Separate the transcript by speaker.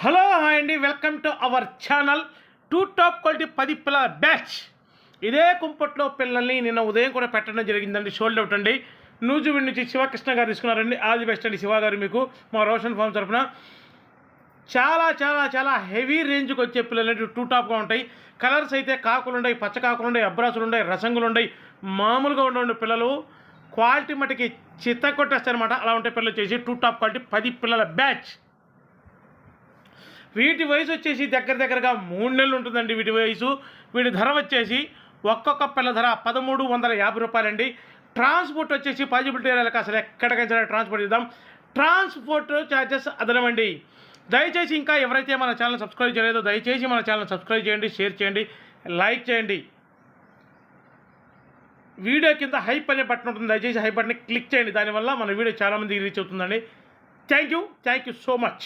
Speaker 1: Hello hi అండి, welcome to our channel. Top quality 10 పిల్లల batch. ఇదే కుంపట్లో పిల్లల్ని నిన్న ఉదయం కూడా పెట్టడం జరిగిందండి. షోల్డ్ అవుట్ అండి. నూజివీడ్ నుంచి శివకృష్ణ గారు తీసుకున్నారండి. ఆల్ ది బెస్ట్ అండి శివ గారు మీకు మా రోషన్ ఫార్మ్ తరఫున. చాలా చాలా చాలా హెవీ రేంజ్కి వచ్చే పిల్లలు టాప్గా ఉంటాయి. కలర్స్ అయితే కాకులు ఉన్నాయి, పచ్చ కాకులు ఉన్నాయి, అబ్రాసులు ఉన్నాయి, రసంగులు ఉన్నాయి. మామూలుగా ఉండే పిల్లలు క్వాలిటీ మటుకి చిత్త కొట్టేస్తారనమాట. అలా ఉంటే పిల్లలు వచ్చేసి టాప్ క్వాలిటీ 10 పిల్లల బ్యాచ్. వీటి వయసు వచ్చేసి దగ్గరగా 3 నెలలు ఉంటుందండి. వీటి వయసు. వీటి ధర వచ్చేసి ఒక్కొక్క పిల్ల ధర 1350 రూపాయలండి. ట్రాన్స్పోర్ట్ వచ్చేసి పాజిబిలిటీ ఏరియాలకు అసలు ఎక్కడికైనా ట్రాన్స్పోర్ట్ ఇద్దాం. ట్రాన్స్పోర్ట్ ఛార్జెస్ అదనమండి. దయచేసి ఇంకా ఎవరైతే మన ఛానల్ సబ్స్క్రైబ్ చేయలేదో దయచేసి మన ఛానల్ సబ్స్క్రైబ్ చేయండి, షేర్ చేయండి, లైక్ చేయండి. వీడియో కింద హైప్ అనే బటన్ ఉంటుంది, దయచేసి హైప్ బటన్ని క్లిక్ చేయండి. దానివల్ల మన వీడియో చాలామందికి రీచ్ అవుతుందండి. Thank you so much.